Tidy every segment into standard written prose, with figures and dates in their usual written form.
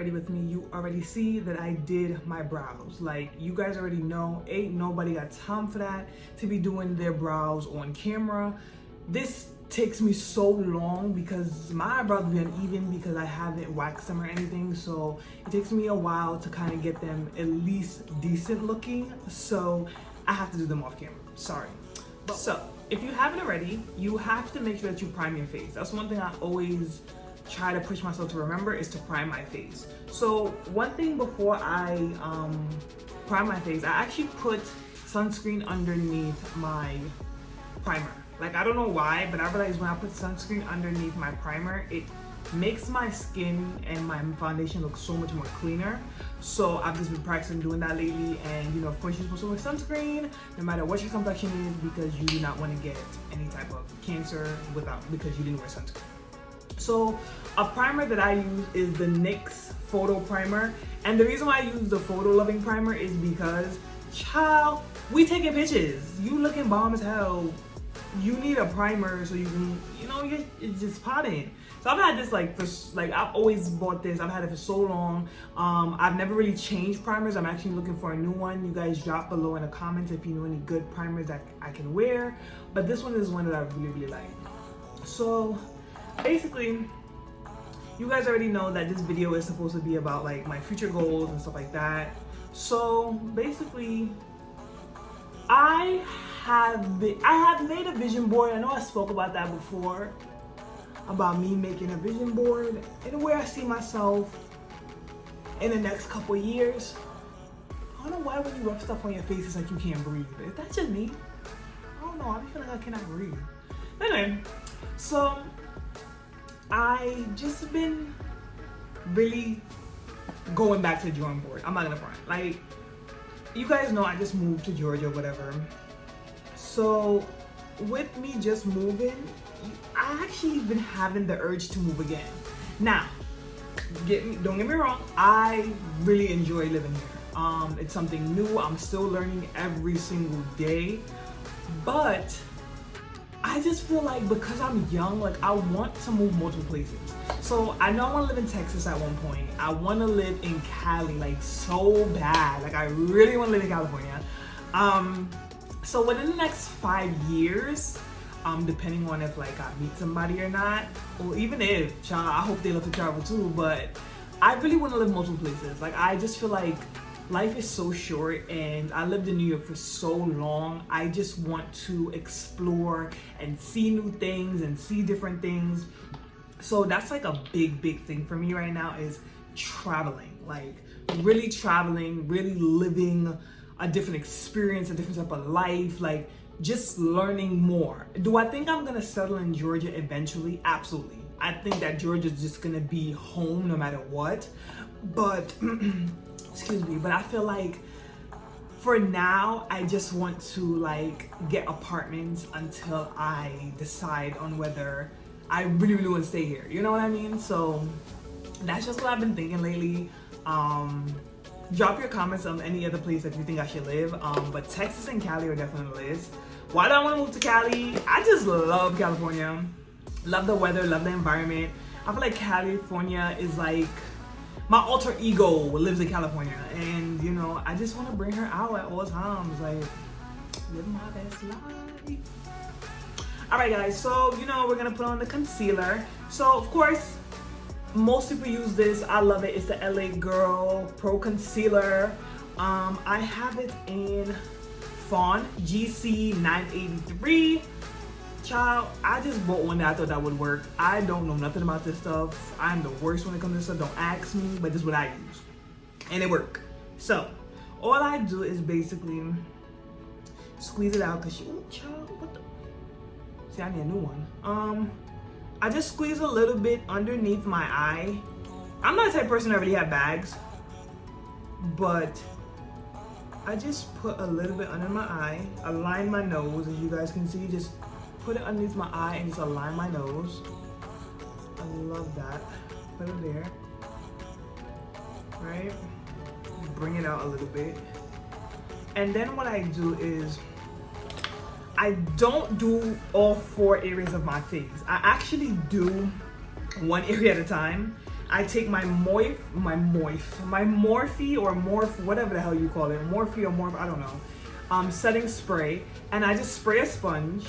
already with me, you already see that I did my brows. Like, you guys already know, ain't nobody got time for that, to be doing their brows on camera. This takes me so long because my eyebrows be uneven because I haven't waxed them or anything, so it takes me a while to kind of get them at least decent looking, so I have to do them off camera. Sorry. So if you haven't already, you have to make sure that you prime your face. That's one thing I always try to push myself to remember, is to prime my face. So one thing before I prime my face, I actually put sunscreen underneath my primer. Like, I don't know why, but I realized when I put sunscreen underneath my primer, it makes my skin and my foundation look so much more cleaner. So I've just been practicing doing that lately, and you know, of course, you're supposed to wear sunscreen no matter what your complexion is, because you do not want to get any type of cancer because you didn't wear sunscreen. So a primer that I use is the Nyx Photo Primer, and the reason why I use the photo loving primer is because, child, we taking pictures, you looking bomb as hell, you need a primer so you can, you know, it's just potting. So I've had this I've always bought this. I've had it for so long. I've never really changed primers. I'm actually looking for a new one. You guys drop below in the comments if you know any good primers that I can wear. But this one is one that I really, really like. So basically, you guys already know that this video is supposed to be about like my future goals and stuff like that. So basically, I have made a vision board. I know I spoke about that before, about me making a vision board and where I see myself in the next couple years. I don't know why when you rub stuff on your face, it's like you can't breathe. Is that just me? I don't know. I feel like I cannot breathe. Anyway, so I just been really going back to the drawing board. I'm not gonna front. Like, you guys know I just moved to Georgia, whatever. So with me just moving, I actually been having the urge to move again. Now, don't get me wrong, I really enjoy living here. It's something new. I'm still learning every single day, but I just feel like because I'm young, like I want to move multiple places. So I know I want to live in Texas at one point. I want to live in Cali, like so bad. Like I really want to live in California. So within the next 5 years, depending on if like I meet somebody or not, or even if, child, I hope they love to travel too, but I really want to live multiple places. Like I just feel like life is so short, and I lived in New York for so long. I just want to explore and see new things and see different things. So that's like a big thing for me right now, is traveling. Like really traveling, really living a different experience, a different type of life, like just learning more. Do I think I'm gonna settle in Georgia eventually? Absolutely. I think that Georgia's just gonna be home no matter what. But excuse me, but I feel like for now, I just want to like get apartments until I decide on whether I really want to stay here. You know what I mean? So that's just what I've been thinking lately. Drop your comments on any other place that you think I should live. But Texas and Cali are definitely on the list. Why do I want to move to Cali? I just love California. Love the weather, love the environment. I feel like California is like my alter ego lives in California, and you know, I just want to bring her out at all times, like live my best life. All right, guys, so you know, we're gonna put on the concealer. So of course, most people use this. I love it. It's the LA Girl Pro Concealer. I have it in Fawn GC 983. Child, I just bought one that I thought that would work. I don't know nothing about this stuff. I'm the worst when it comes to this stuff. Don't ask me, but this is what I use. And it worked. So, all I do is basically squeeze it out, because child, what the? See, I need a new one. I just squeeze a little bit underneath my eye. I'm not the type of person that really have bags, but I just put a little bit under my eye, align my nose, as you guys can see, just put it underneath my eye and just align my nose. I love that. Put it there. Right? Bring it out a little bit. And then what I do is, I don't do all 4 areas of my face. I actually do one area at a time. I take my Morphe, or Morph, whatever the hell you call it, Morphe or Morph, I don't know, setting spray, and I just spray a sponge,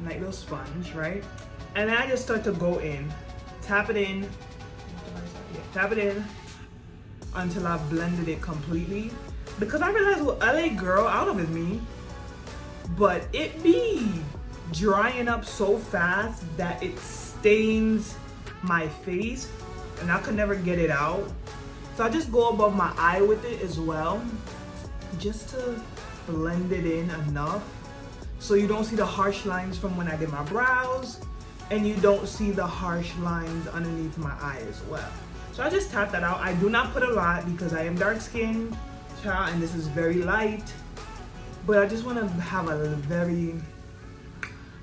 like little sponge, right? And then I just start to go in, tap it in until I've blended it completely. Because I realized with LA girl, I don't know if it's me, but it be drying up so fast that it stains my face and I could never get it out. So I just go above my eye with it as well, just to blend it in enough so you don't see the harsh lines from when I did my brows, and you don't see the harsh lines underneath my eye as well. So I just tap that out. I do not put a lot because I am dark skinned, child, and this is very light, but I just want to have a very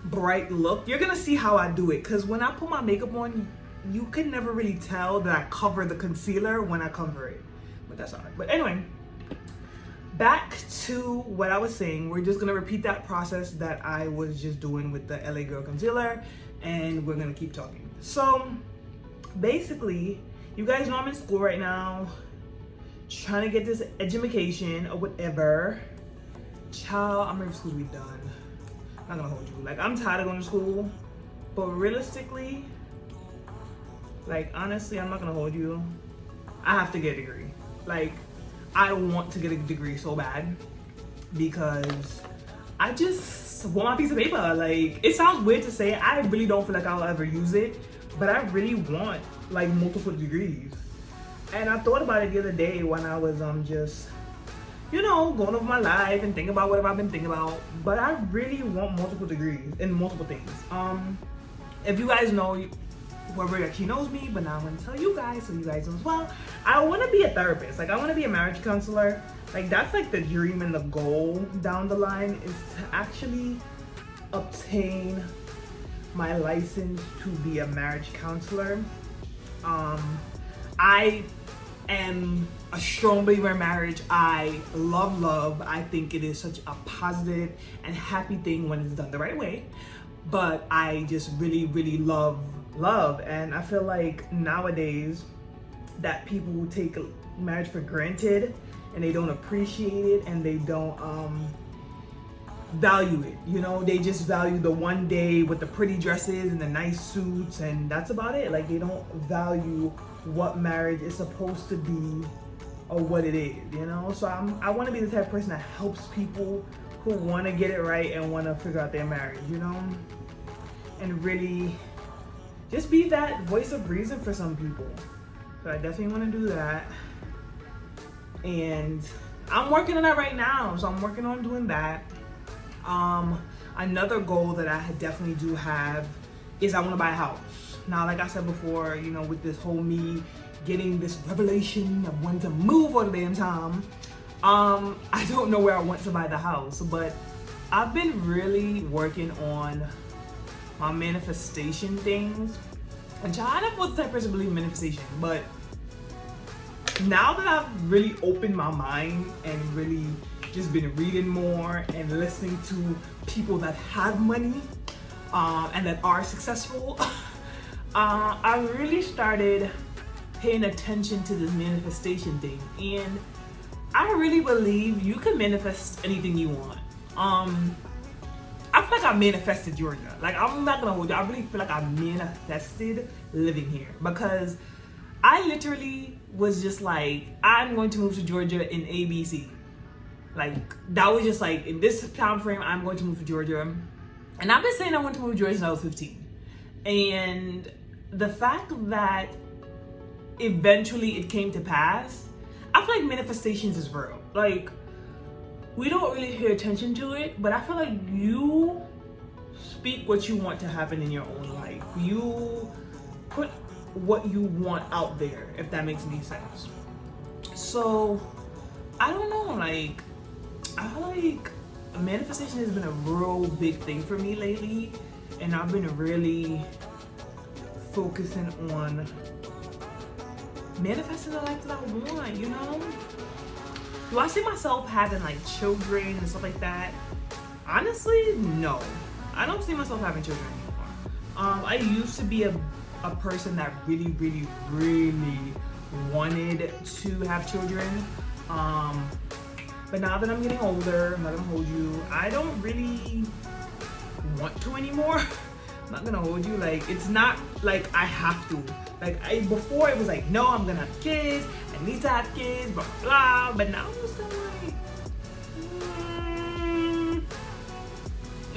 bright look. You're gonna see how I do it, because when I put my makeup on, you can never really tell that I cover the concealer when I cover it, but that's alright. But anyway, back to what I was saying. We're just gonna repeat that process that I was just doing with the LA Girl concealer, and we're gonna keep talking. So basically, you guys know I'm in school right now, trying to get this education or whatever. Child, I'm ready for school to be done. I'm not gonna hold you. Like, I'm tired of going to school, but realistically, like, honestly, I'm not gonna hold you. I have to get a degree. Like, I want to get a degree so bad because I just want my piece of paper. Like, it sounds weird to say, I really don't feel like I'll ever use it, but I really want like multiple degrees. And I thought about it the other day when I was just, you know, going over my life and thinking about whatever I've been thinking about. But I really want multiple degrees in multiple things. If you guys know, whoever actually knows me, but now I'm gonna tell you guys so you guys know as well. I want to be a therapist. Like, I want to be a marriage counselor. Like, that's like the dream and the goal down the line, is to actually obtain my license to be a marriage counselor. I am a strong believer in marriage. I love love. I think it is such a positive and happy thing when it's done the right way. But I just really, really love love. And I feel like nowadays that people take marriage for granted and they don't appreciate it and they don't value it. You know, they just value the one day with the pretty dresses and the nice suits, and that's about it. Like, they don't value what marriage is supposed to be or what it is, you know? So I want to be the type of person that helps people who want to get it right and want to figure out their marriage, you know? And really just be that voice of reason for some people. So I definitely want to do that. And I'm working on that right now. So I'm working on doing that. Another goal that I definitely do have is I want to buy a house. Now, like I said before, you know, with this whole me getting this revelation of wanting to move all the damn time, I don't know where I want to buy the house, but I've been really working on my manifestation things. And I never was the type of person to believe in manifestation, but now that I've really opened my mind and really just been reading more and listening to people that have money and that are successful, I really started paying attention to this manifestation thing. And I really believe you can manifest anything you want. I feel like I manifested Georgia. Like, I'm not gonna hold you. I really feel like I manifested living here, because I literally was just like, I'm going to move to Georgia in ABC. Like, that was just like, in this time frame, I'm going to move to Georgia. And I've been saying I want to move to Georgia since I was 15. And the fact that eventually it came to pass, I feel like manifestations is real. Like, we don't really pay attention to it, but I feel like you speak what you want to happen in your own life. You put what you want out there, if that makes any sense. So, I don't know, like, I feel like manifestation has been a real big thing for me lately, and I've been really focusing on manifesting the life that I want, you know? Do I see myself having like children and stuff like that? Honestly, no. I don't see myself having children anymore. I used to be a a person that really, really, really wanted to have children. But now that I'm getting older, I'm not gonna hold you, I don't really want to anymore. I'm not gonna hold you, like, it's not like I have to. Like, before it was like, no, I'm gonna have kids, I need to have kids, blah, blah, but now I'm just kind of like,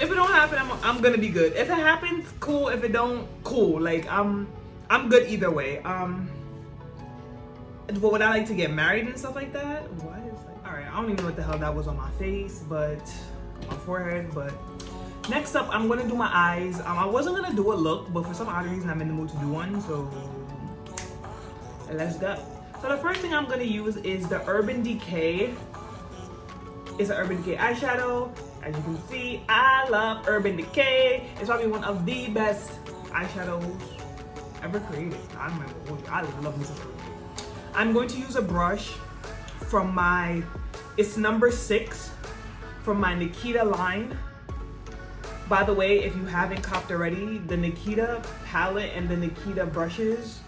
if it don't happen, I'm gonna be good. If it happens, cool. If it don't, cool. Like, I'm good either way. But would I like to get married and stuff like that? Why is like, all right, I don't even know what the hell that was on my face, but my forehead. But next up, I'm gonna do my eyes. I wasn't gonna do a look, but for some odd reason, I'm in the mood to do one. So let's go. So the first thing I'm gonna use is the Urban Decay. It's an Urban Decay eyeshadow. As you can see, I love Urban Decay. It's probably one of the best eyeshadows ever created. I love me some Urban Decay. I'm going to use a brush from my, it's number 6 from my Nikita line. By the way, if you haven't copped already, the Nikita palette and the Nikita brushes,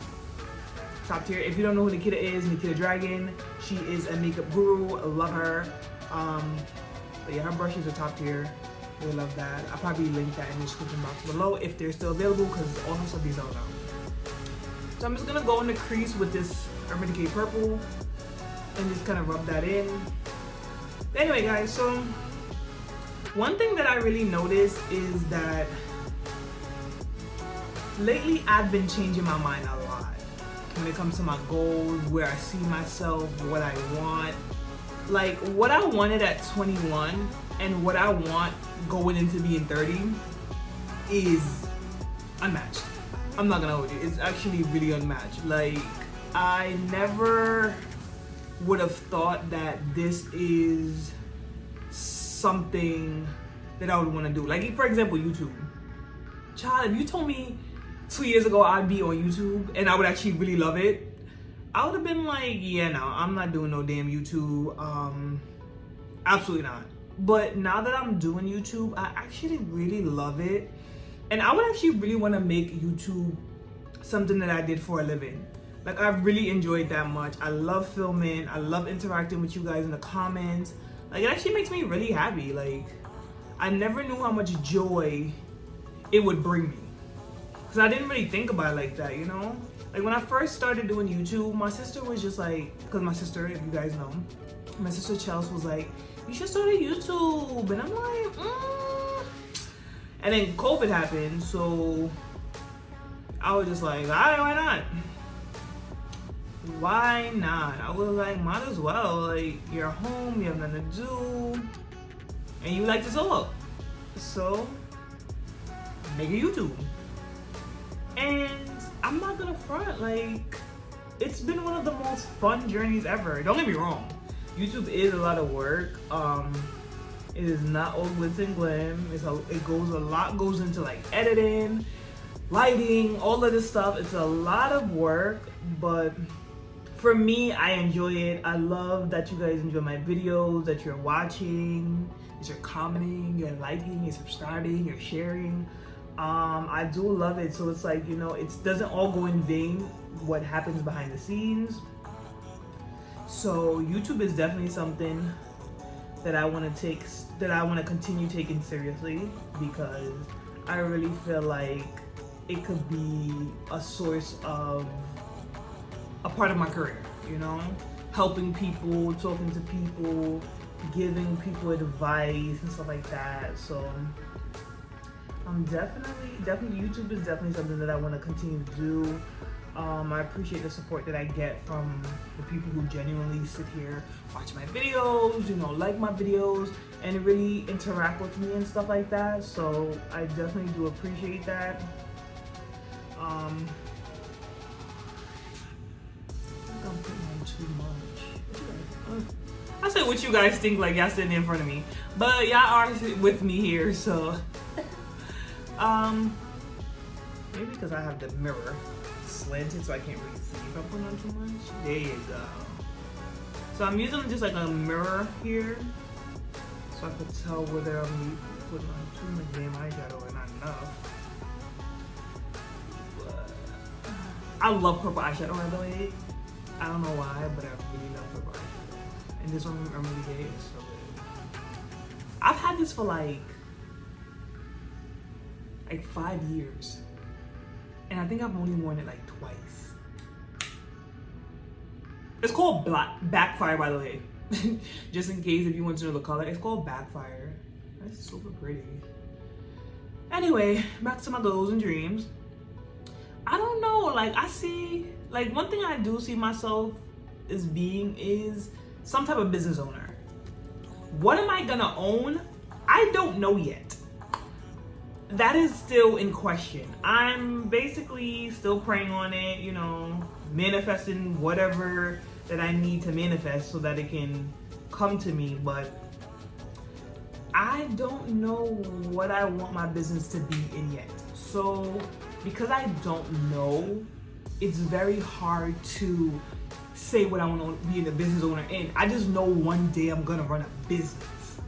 top tier. If you don't know who Nikita is, Nikita Dragon, she is a makeup guru. I love her. But yeah, her brushes are top tier. We love that. I'll probably link that in the description box below if they're still available, because all her stuff is out now. So I'm just gonna go in the crease with this Urban Decay purple and just kind of rub that in. But anyway, guys, so one thing that I really noticed is that lately I've been changing my mind a lot when it comes to my goals, where I see myself, what I want. Like, what I wanted at 21 and what I want going into being 30 is unmatched. I'm not gonna hold you, it's actually really unmatched. Like, I never would have thought that this is something that I would want to do. Like, for example, YouTube. Child, if you told me 2 years ago I'd be on YouTube and I would actually really love it, I would have been like, yeah, no, I'm not doing no damn YouTube. Absolutely not. But now that I'm doing YouTube, I actually really love it. And I would actually really want to make YouTube something that I did for a living. Like, I really enjoyed that much. I love filming. I love interacting with you guys in the comments. Like, it actually makes me really happy. Like, I never knew how much joy it would bring me. Because I didn't really think about it like that, you know? Like, when I first started doing YouTube, my sister was just like, because my sister, if you guys know, my sister Chelsea was like, you should start a YouTube. And I'm like, And then COVID happened, so I was just like, all right, why not? Why not? I was like, might as well. Like, you're home, you have nothing to do, and you like to talk. So, make a YouTube. And I'm not gonna front, like, it's been one of the most fun journeys ever. Don't get me wrong, YouTube is a lot of work. It is not all glitz and glam. A lot goes into like editing, lighting, all of this stuff. It's a lot of work, but for me, I enjoy it. I love that you guys enjoy my videos, that you're watching, that you're commenting, you're liking, you're subscribing, you're sharing. I do love it. So it's like, you know, it doesn't all go in vain what happens behind the scenes. So YouTube is definitely something that I want to continue taking seriously, because I really feel like it could be a source of a part of my career, you know, helping people, talking to people, giving people advice and stuff like that. So I'm definitely YouTube is definitely something that I want to continue to do. I appreciate the support that I get from the people who genuinely sit here, watch my videos, you know, like my videos, and really interact with me and stuff like that. So I definitely do appreciate that. I'm putting on too much. I say what you guys think, like y'all sitting in front of me, but y'all are with me here, so maybe because I have the mirror slanted so I can't really see if I'm putting on too much. There you go. So I'm using just like a mirror here so I could tell whether I'm putting on too much damn eyeshadow or not enough. But I love purple eyeshadow, by the way. I don't know why, but I really love purple eyeshadow. And this one I'm really getting is so good. I've had this for like 5 years. And I think I've only worn it like twice. It's called Backfire, by the way. Just in case if you want to know the color. It's called Backfire. That's super pretty. Anyway, back to my goals and dreams. I don't know, like I see, like one thing I do see myself as being is some type of business owner. What am I gonna own? I don't know yet. That is still in question. I'm basically still praying on it, you know, manifesting whatever that I need to manifest so that it can come to me, but I don't know what I want my business to be in yet. So because I don't know, it's very hard to say what I want to be in a business owner in. I just know one day I'm gonna run a business.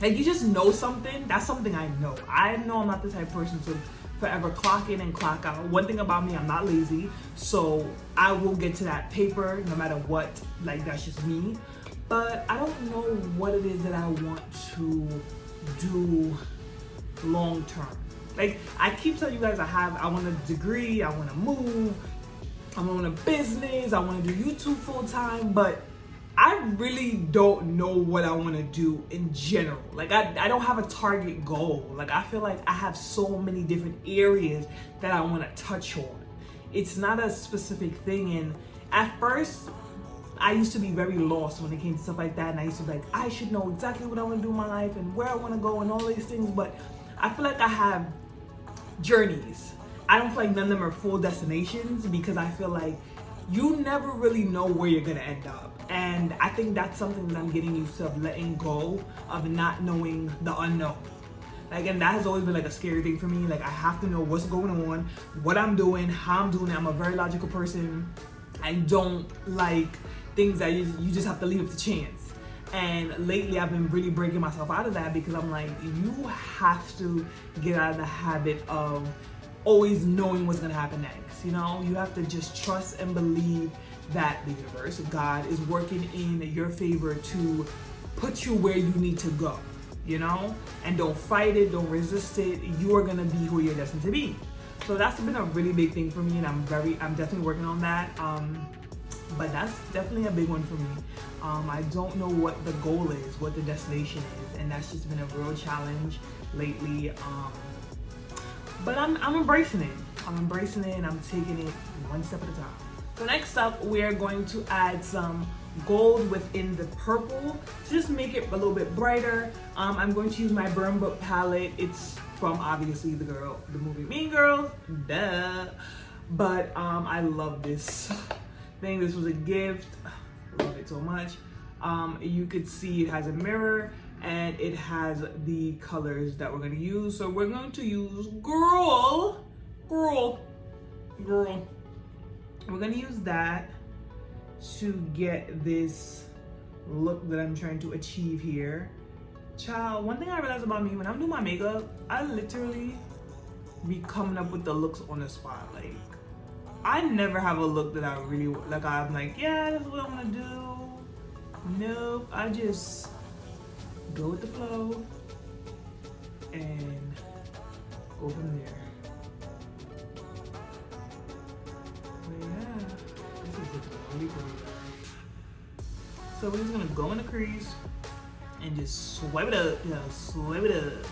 Like you just know something, that's something I know. I know I'm not the type of person to forever clock in and clock out. One thing about me, I'm not lazy, so I will get to that paper no matter what, like that's just me. But I don't know what it is that I want to do long term. Like I keep telling you guys I want a degree, I want to move, I want a business, I want to do YouTube full time, but I really don't know what I want to do in general. Like I don't have a target goal. Like I feel like I have so many different areas that I want to touch on. It's not a specific thing. And at first, I used to be very lost when it came to stuff like that. And I used to be like, I should know exactly what I want to do in my life and where I want to go and all these things. But I feel like I have journeys. I don't feel like none of them are full destinations because I feel like you never really know where you're gonna end up. And I think that's something that I'm getting used to, of letting go of not knowing the unknown. Like, and that has always been like a scary thing for me. Like I have to know what's going on, what I'm doing, how I'm doing it. I'm a very logical person. I don't like things that you just have to leave it to chance. And lately I've been really breaking myself out of that because I'm like, you have to get out of the habit of always knowing what's gonna happen next. You know, you have to just trust and believe that the universe, God, is working in your favor to put you where you need to go, you know? And don't fight it, don't resist it. You are gonna be who you're destined to be. So that's been a really big thing for me, and I'm definitely working on that. But that's definitely a big one for me. I don't know what the goal is, what the destination is, and that's just been a real challenge lately. But I'm embracing it. I'm embracing it and I'm taking it one step at a time. So next up, we're going to add some gold within the purple to just make it a little bit brighter. I'm going to use my Burn Book palette. It's from obviously the movie Mean Girls, duh. But I love this thing. This was a gift. I love it so much. You could see it has a mirror and it has the colors that we're going to use. So we're going to use girl. We're going to use that to get this look that I'm trying to achieve here. Child, one thing I realized about me, when I'm doing my makeup, I literally be coming up with the looks on the spot. Like, I never have a look that I really, like I'm like, yeah, that's what I want to do. Nope, I just go with the flow and go from there. But yeah, this is looking really good. So we're just gonna go in the crease and just swipe it up, you know, swipe it up.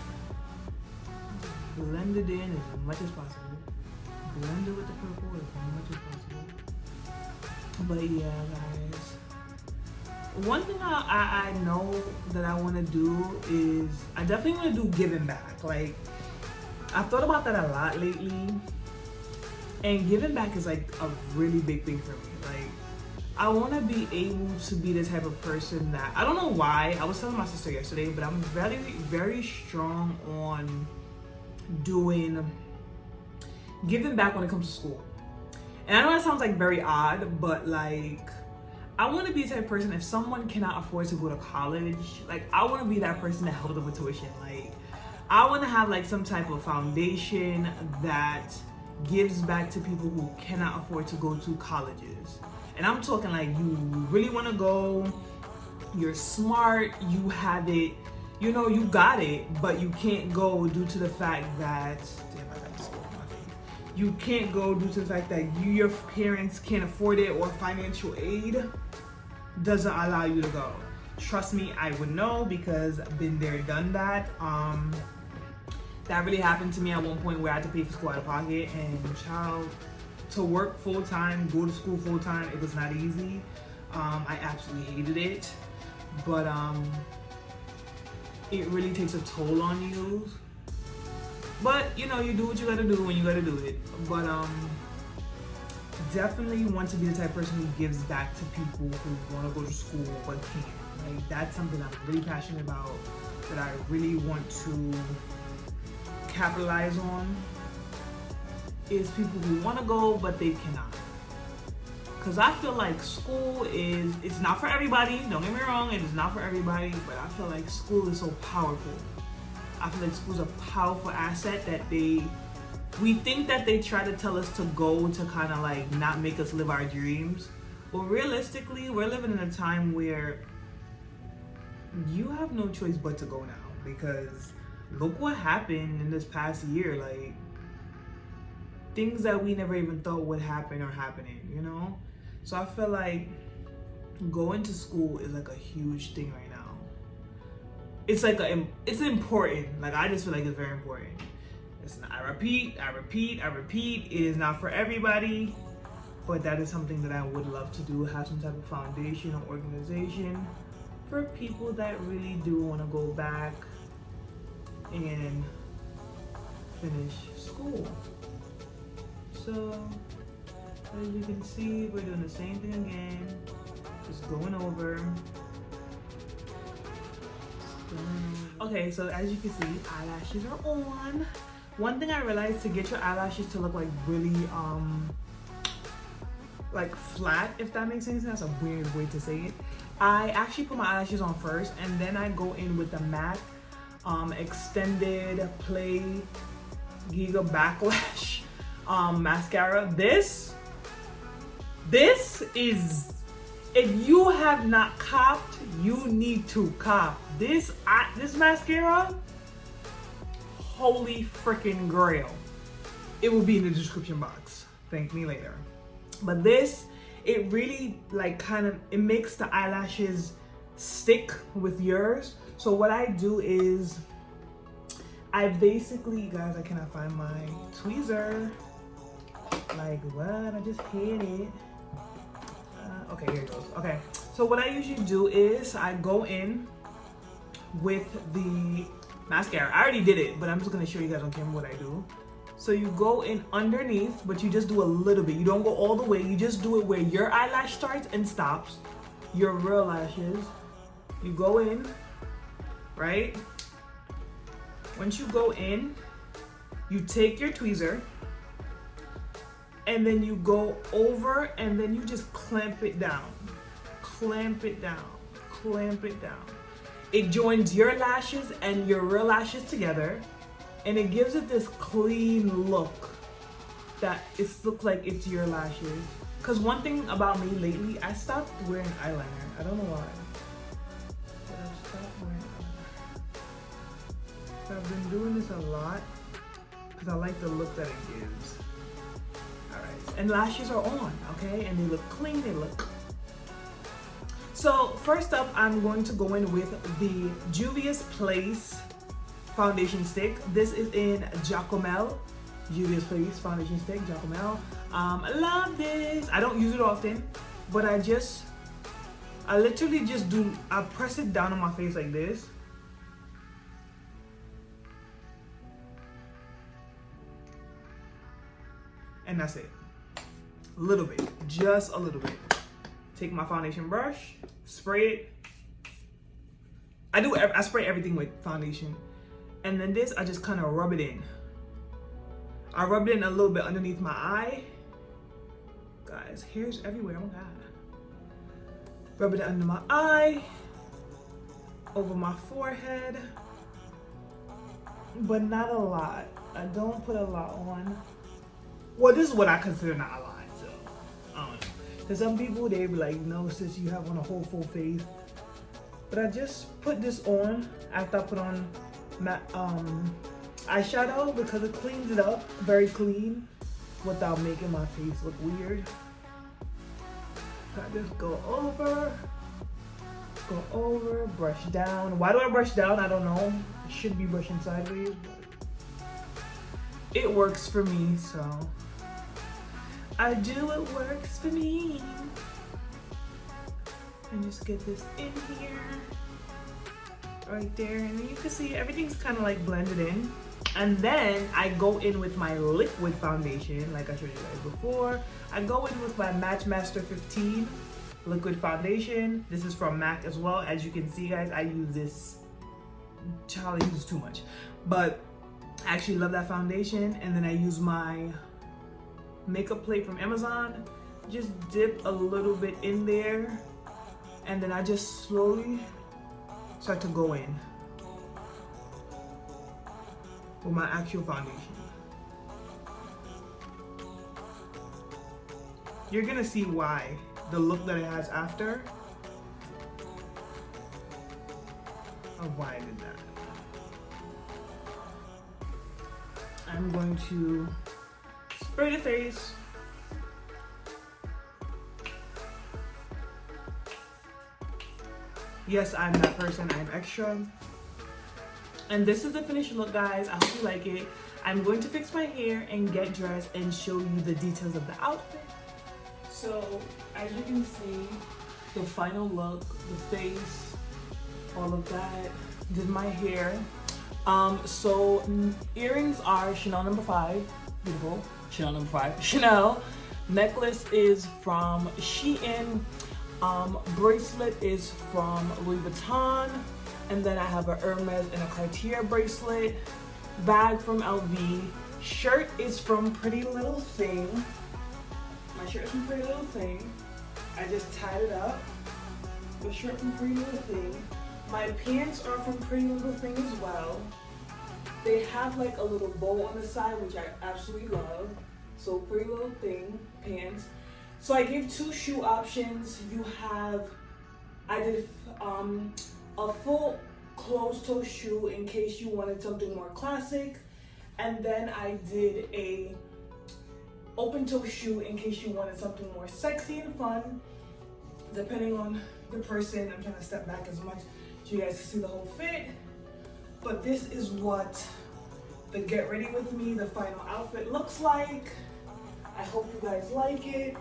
Blend it in as much as possible. Blend it with the purple as much as possible. But yeah, guys. One thing I know that I want to do is I definitely want to do giving back. Like, I've thought about that a lot lately, and giving back is like a really big thing for me. Like, I want to be able to be the type of person that, I don't know why, I was telling my sister yesterday, but I'm very, very strong on doing giving back when it comes to school. And I know that sounds like very odd, but like, I want to be the type of person, if someone cannot afford to go to college, like I want to be that person to help them with tuition. Like, I want to have like some type of foundation that gives back to people who cannot afford to go to colleges. And I'm talking like you really want to go, you're smart, you have it, you know, you got it, but you can't go due to the fact that, damn, I got this on my face. You can't go due to the fact that your parents can't afford it, or financial aid doesn't allow you to go. Trust me, I would know, because I've been there, done that. That really happened to me at one point where I had to pay for school out of pocket, and child, to work full time, go to school full time, it was not easy. I absolutely hated it, but it really takes a toll on you. But you know, you do what you gotta do when you gotta do it. But definitely want to be the type of person who gives back to people who want to go to school but can't. Like, that's something I'm really passionate about, that I really want to capitalize on, is people who want to go but they cannot. Because I feel like school it's not for everybody, don't get me wrong, it is not for everybody, but I feel like school is so powerful. I feel like school is a powerful asset that we think that they try to tell us to go to kind of like not make us live our dreams. But realistically, we're living in a time where you have no choice but to go now, because look what happened in this past year. Like, things that we never even thought would happen are happening, you know? So I feel like going to school is like a huge thing right now. It's like it's important. Like, I just feel like it's very important. It's not, I repeat, it is not for everybody, but that is something that I would love to do, have some type of foundation or organization for people that really do want to go back and finish school. So, as you can see, we're doing the same thing again, just going over. Okay, so as you can see, eyelashes are on. One thing I realized, to get your eyelashes to look like really like flat, if that makes any sense, that's a weird way to say it. I actually put my eyelashes on first, and then I go in with the MAC Extended Play Giga Backlash mascara. This is, if you have not copped, you need to cop this mascara. Holy freaking grail. It will be in the description box, thank me later. But this, it really like it makes the eyelashes stick with yours. So what I do is, I basically, guys, I cannot find my tweezer. Like, what? I just hit it. Okay, here it goes. Okay, so what I usually do is I go in with the mascara. I already did it, but I'm just gonna show you guys on camera what I do. So you go in underneath, but you just do a little bit. You don't go all the way. You just do it where your eyelash starts and stops, your real lashes. You go in, right? Once you go in, you take your tweezer, and then you go over, and then you just clamp it down. Clamp it down, clamp it down. It joins your lashes and your real lashes together, and it gives it this clean look that it looks like it's your lashes. Because one thing about me lately, I stopped wearing eyeliner. I don't know why, but I've stopped wearing eyeliner. So I've been doing this a lot because I like the look that it gives. Alright, and lashes are on, okay? And they look clean, they look. So first up, I'm going to go in with the Juvia's Place foundation stick. This is in Jacomel. Juvia's Place foundation stick, Jacomel. I love this. I don't use it often, but I literally just I press it down on my face like this. And that's it. A little bit, just a little bit. Take my foundation brush, spray it. I spray everything with foundation. And then this, I just kind of rub it in. I rub it in a little bit underneath my eye. Guys, hair's everywhere, oh my God. Rub it under my eye, over my forehead, but not a lot. I don't put a lot on. Well, this is what I consider not a line, so I don't know. Cause some people, they be like, no sis, you have on a whole full face. But I just put this on after I put on my eyeshadow because it cleans it up very clean without making my face look weird. So I just go over, brush down. Why do I brush down? I don't know. I should be brushing sideways, but it works for me, so I do what works for me. And just get this in here, right there, and then you can see everything's kind of like blended in. And then I go in with my liquid foundation, like I showed you guys before. I go in with my Match Master 15 liquid foundation. This is from MAC as well. As you can see, guys, I use this. Charlie uses too much, but I actually love that foundation. And then I use my makeup plate from Amazon. Just dip a little bit in there, and then I just slowly start to go in with my actual foundation. You're gonna see why, the look that it has after, of why I did that. I'm going to spray the face. Yes, I'm that person, I'm extra. And this is the finished look, guys. I hope you like it. I'm going to fix my hair and get dressed and show you the details of the outfit. So, as you can see, the final look, the face, all of that. Did my hair. So earrings are Chanel number 5. Beautiful. Chanel number 5. Chanel. Necklace is from Shein. Bracelet is from Louis Vuitton. And then I have a Hermes and a Cartier bracelet. Bag from LV. Shirt is from Pretty Little Thing. My shirt is from Pretty Little Thing. I just tied it up. The shirt from Pretty Little Thing. My pants are from Pretty Little Thing as well. They have like a little bow on the side, which I absolutely love. So Pretty Little Thing pants. So I gave 2 shoe options. You have, I did a full closed-toe shoe in case you wanted something more classic, and then I did a open-toe shoe in case you wanted something more sexy and fun, depending on the person. I'm trying to step back as much so you guys can see the whole fit. But this is what the Get Ready With Me, the final outfit, looks like. I hope you guys like it.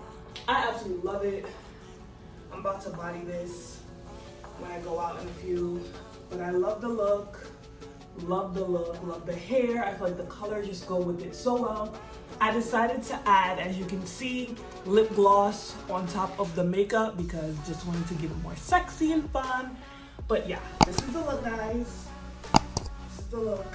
I absolutely love it. I'm about to body this when I go out in a few, but I love the look, love the hair. I feel like the colors just go with it so well. I decided to add, as you can see, lip gloss on top of the makeup because just wanted to give it more sexy and fun. But yeah, this is the look, guys. This is the look.